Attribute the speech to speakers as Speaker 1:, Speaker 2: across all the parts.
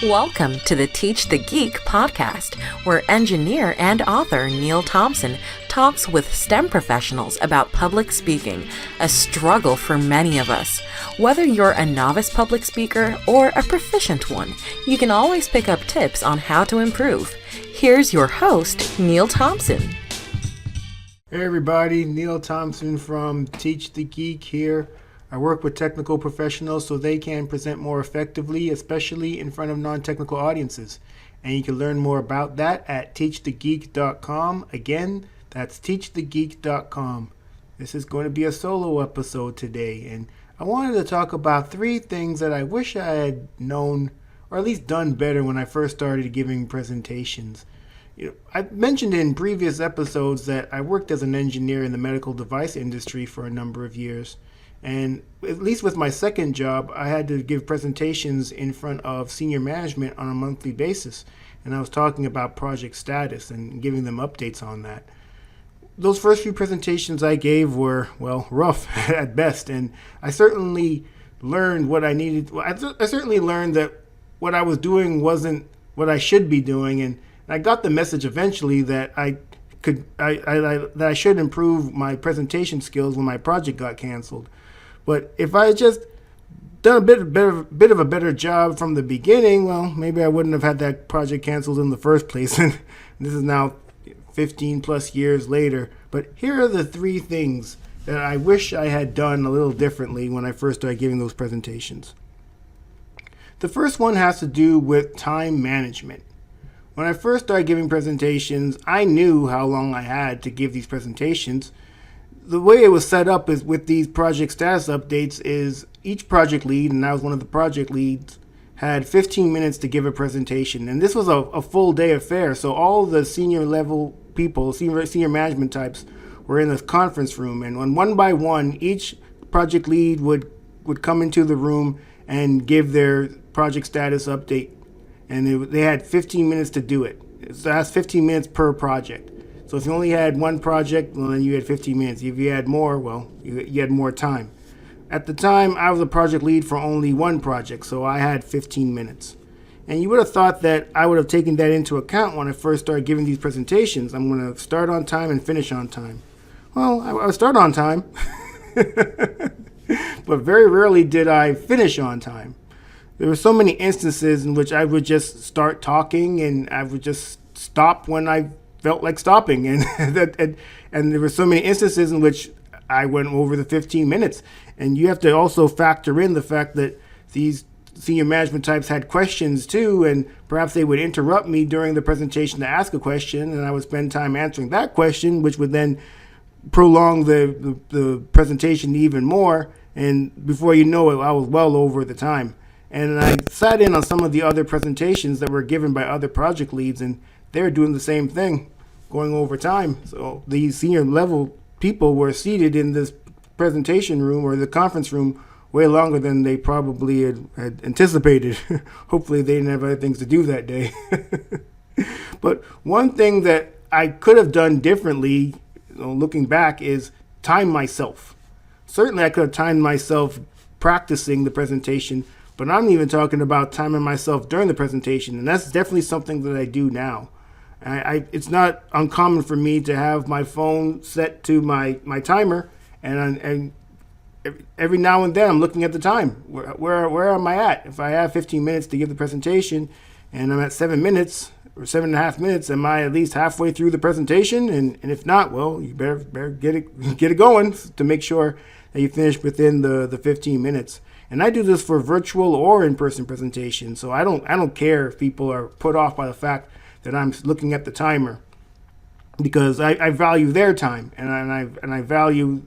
Speaker 1: Welcome to the Teach the Geek podcast, where engineer and author Neil Thompson talks with STEM professionals about public speaking, a struggle for many of us. Whether you're a novice public speaker or a proficient one, you can always pick up tips on how to improve. Here's your host, Neil Thompson.
Speaker 2: Hey everybody, Neil Thompson from Teach the Geek here. I work with technical professionals so they can present more effectively, especially in front of non-technical audiences. And you can learn more about that at teachthegeek.com. Again, that's teachthegeek.com. This is going to be a solo episode today, and I wanted to talk about 3 things that I wish I had known, or at least done better when I first started giving presentations. I mentioned in previous episodes that I worked as an engineer in the medical device industry for a number of years. And at least with my second job, I had to give presentations in front of senior management on a monthly basis. And I was talking about project status and giving them updates on that. Those first few presentations I gave were, well, rough at best. And I certainly learned what I needed. I certainly learned that what I was doing wasn't what I should be doing. And I got the message eventually that I should improve my presentation skills when my project got canceled. But if I had just done a bit of a better job from the beginning, well, maybe I wouldn't have had that project canceled in the first place. And this is now 15 plus years later. But here are the 3 things that I wish I had done a little differently when I first started giving those presentations. The first one has to do with time management. When I first started giving presentations, I knew how long I had to give these presentations. The way it was set up is with these project status updates is each project lead, and I was one of the project leads, had 15 minutes to give a presentation. And this was a full day affair. So all the senior level people, senior management types were in the conference room. And when one by one, each project lead would come into the room and give their project status update. And they had 15 minutes to do it. So that's 15 minutes per project. So if you only had one project, well, then you had 15 minutes. If you had more, well, you had more time. At the time, I was a project lead for only one project, so I had 15 minutes. And you would have thought that I would have taken that into account when I first started giving these presentations. I'm going to start on time and finish on time. Well, I start on time, but very rarely did I finish on time. There were so many instances in which I would just start talking and I would just stop when I felt like stopping. And there were so many instances in which I went over the 15 minutes. And you have to also factor in the fact that these senior management types had questions too, and perhaps they would interrupt me during the presentation to ask a question, and I would spend time answering that question, which would then prolong the presentation even more. And before you know it, I was well over the time. And I sat in on some of the other presentations that were given by other project leads, and they were doing the same thing, going over time. So these senior level people were seated in this presentation room or the conference room way longer than they probably had anticipated. Hopefully they didn't have other things to do that day. But one thing that I could have done differently, looking back, is time myself. Certainly I could have timed myself practicing the presentation, but I'm even talking about timing myself during the presentation, and that's definitely something that I do now. It's not uncommon for me to have my phone set to my timer, and every now and then I'm looking at the time. Where am I at? If I have 15 minutes to give the presentation, and I'm at 7 minutes or 7.5 minutes, am I at least halfway through the presentation? And if not, well, you better get it going to make sure that you finish within the 15 minutes. And I do this for virtual or in-person presentations, so I don't care if people are put off by the fact that I'm looking at the timer, because I value their time, and I value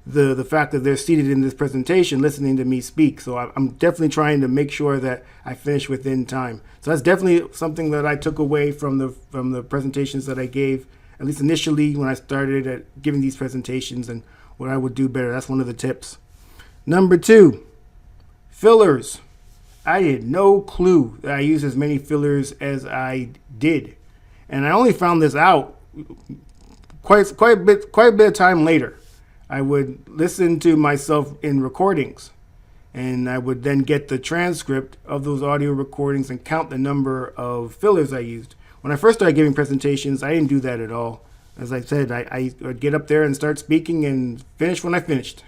Speaker 2: the fact that they're seated in this presentation listening to me speak. So I'm definitely trying to make sure that I finish within time. So that's definitely something that I took away from the presentations that I gave, at least initially when I started at giving these presentations, and what I would do better. That's one of the tips. Number 2. Fillers. I had no clue that I used as many fillers as I did. And I only found this out quite a bit of time later. I would listen to myself in recordings, and I would then get the transcript of those audio recordings and count the number of fillers I used. When I first started giving presentations, I didn't do that at all. As I said, I would get up there and start speaking and finish when I finished.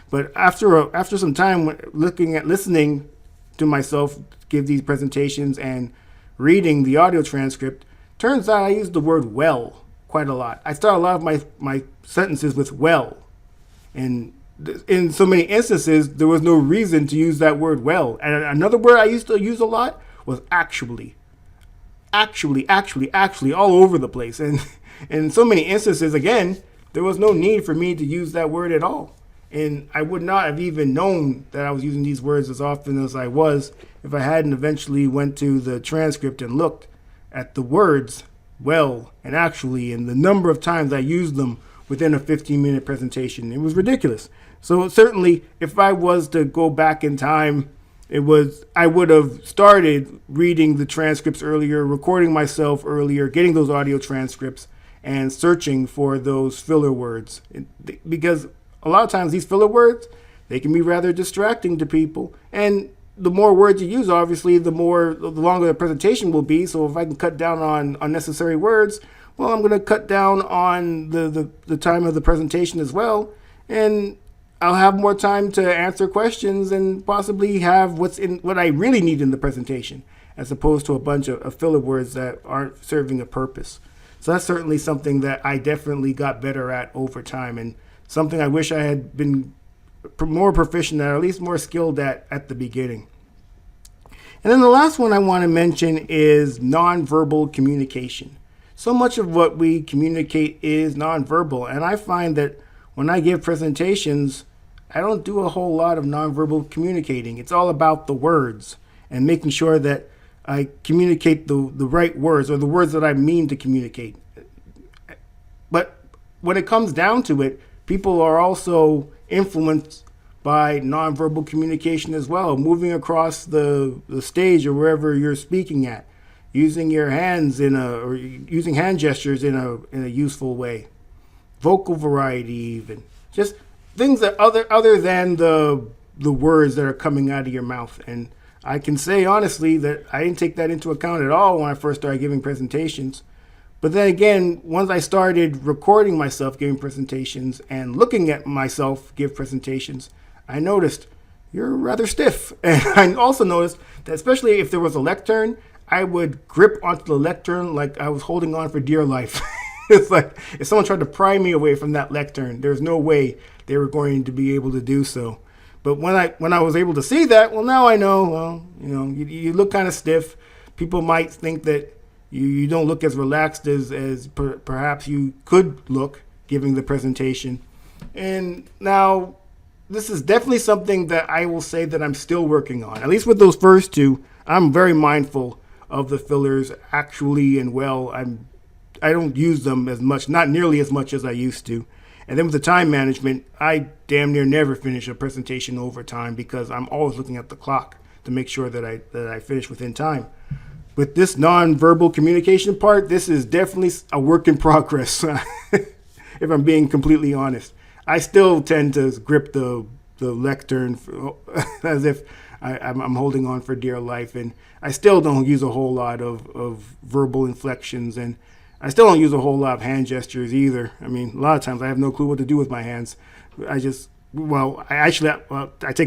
Speaker 2: But after some time listening to myself give these presentations and reading the audio transcript, turns out I used the word well quite a lot. I start a lot of my sentences with well. And in so many instances, there was no reason to use that word well. And another word I used to use a lot was actually. Actually, all over the place. And in so many instances, again, there was no need for me to use that word at all. And I would not have even known that I was using these words as often as I was if I hadn't eventually went to the transcript and looked at the words well and actually and the number of times I used them within a 15-minute presentation. It was ridiculous. So certainly, if I was to go back in time, I would have started reading the transcripts earlier, recording myself earlier, getting those audio transcripts, and searching for those filler words. Because a lot of times these filler words, they can be rather distracting to people. And the more words you use, obviously, the longer the presentation will be. So if I can cut down on unnecessary words, well, I'm going to cut down on the time of the presentation as well. And I'll have more time to answer questions and possibly have what I really need in the presentation, as opposed to a bunch of filler words that aren't serving a purpose. So that's certainly something that I definitely got better at over time, and something I wish I had been more proficient at least more skilled at the beginning. And then the last one I want to mention is nonverbal communication. So much of what we communicate is nonverbal, and I find that when I give presentations, I don't do a whole lot of nonverbal communicating. It's all about the words and making sure that I communicate the right words, or the words that I mean to communicate. But when it comes down to it, people are also influenced by nonverbal communication as well, moving across the stage or wherever you're speaking at, using your hands or using hand gestures in a useful way, vocal variety even, just things that other than the words that are coming out of your mouth. And I can say honestly that I didn't take that into account at all when I first started giving presentations. But then again, once I started recording myself giving presentations and looking at myself give presentations, I noticed you're rather stiff. And I also noticed that especially if there was a lectern, I would grip onto the lectern like I was holding on for dear life. It's like if someone tried to pry me away from that lectern, there's no way they were going to be able to do so. But when I was able to see that, well, now I know, well, you look kind of stiff. People might think that you don't look as relaxed as perhaps you could look giving the presentation. And now this is definitely something that I will say that I'm still working on. At least with those first two, I'm very mindful of the fillers actually and well. I don't use them as much, not nearly as much as I used to. And then with the time management, I damn near never finish a presentation over time because I'm always looking at the clock to make sure that I finish within time. With this nonverbal communication part, this is definitely a work in progress, if I'm being completely honest. I still tend to grip the lectern as if I'm holding on for dear life, and I still don't use a whole lot of verbal inflections, and I still don't use a whole lot of hand gestures either. I mean, a lot of times I have no clue what to do with my hands. I take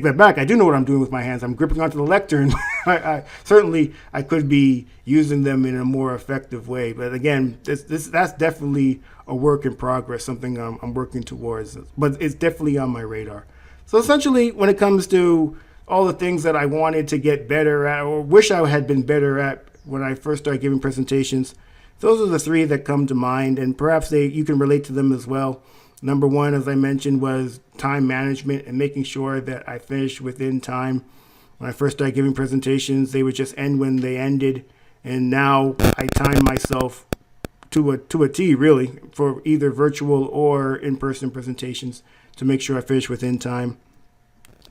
Speaker 2: that back. I do know what I'm doing with my hands. I'm gripping onto the lectern. I could be using them in a more effective way. But again, that's definitely a work in progress, something I'm working towards. But it's definitely on my radar. So essentially, when it comes to all the things that I wanted to get better at, or wish I had been better at when I first started giving presentations, those are the three that come to mind, and perhaps you can relate to them as well. Number one, as I mentioned, was time management and making sure that I finished within time. When I first started giving presentations, they would just end when they ended, and now I time myself to a T, really, for either virtual or in-person presentations to make sure I finish within time.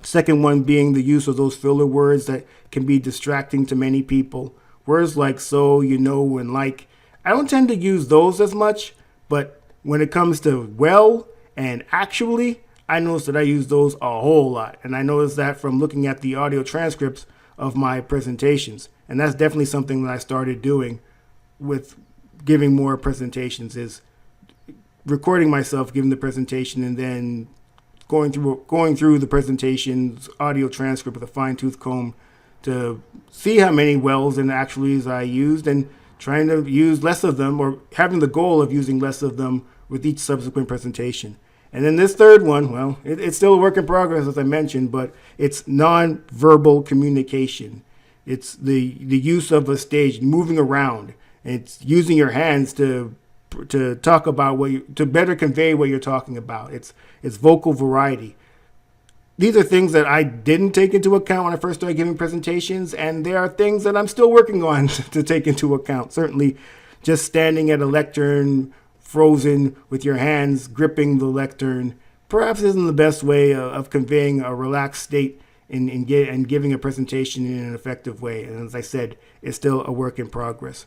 Speaker 2: Second one being the use of those filler words that can be distracting to many people. Words like so, and like. I don't tend to use those as much, but when it comes to well and actually, I noticed that I use those a whole lot. And I noticed that from looking at the audio transcripts of my presentations. And that's definitely something that I started doing with giving more presentations, is recording myself giving the presentation and then going through the presentation's audio transcript with a fine-tooth comb to see how many wells and actuallys I used, and trying to use less of them, or having the goal of using less of them with each subsequent presentation. And then this third one, well, it's still a work in progress, as I mentioned, but it's non-verbal communication. It's the use of a stage, moving around. It's using your hands to talk about to better convey what you're talking about. It's vocal variety. These are things that I didn't take into account when I first started giving presentations, and there are things that I'm still working on to take into account. Certainly, just standing at a lectern, frozen with your hands gripping the lectern, perhaps isn't the best way of conveying a relaxed state and giving a presentation in an effective way. And as I said, it's still a work in progress.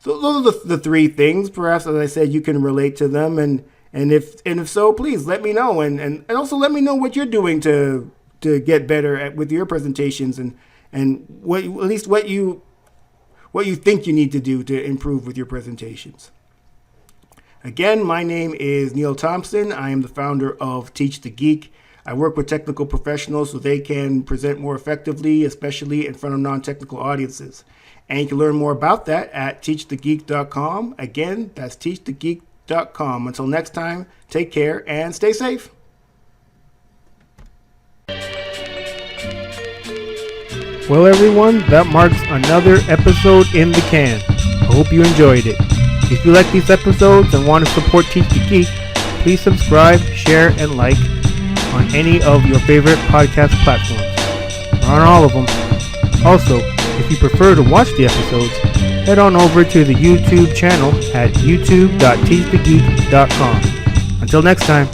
Speaker 2: So those are the three things. Perhaps, as I said, you can relate to them, and if so, please let me know, and also let me know what you're doing to get better with your presentations, and what you think you need to do to improve with your presentations. Again, my name is Neil Thompson. I am the founder of Teach the Geek. I work with technical professionals so they can present more effectively, especially in front of non-technical audiences. And you can learn more about that at teachthegeek.com. Again, that's teachthegeek.com. Until next time, take care and stay safe. Well, everyone, that marks another episode in the can. I hope you enjoyed it. If you like these episodes and want to support Teach the Geek, please subscribe, share, and like on any of your favorite podcast platforms. We're on all of them. Also, if you prefer to watch the episodes, head on over to the YouTube channel at youtube.teachthegeek.com. Until next time.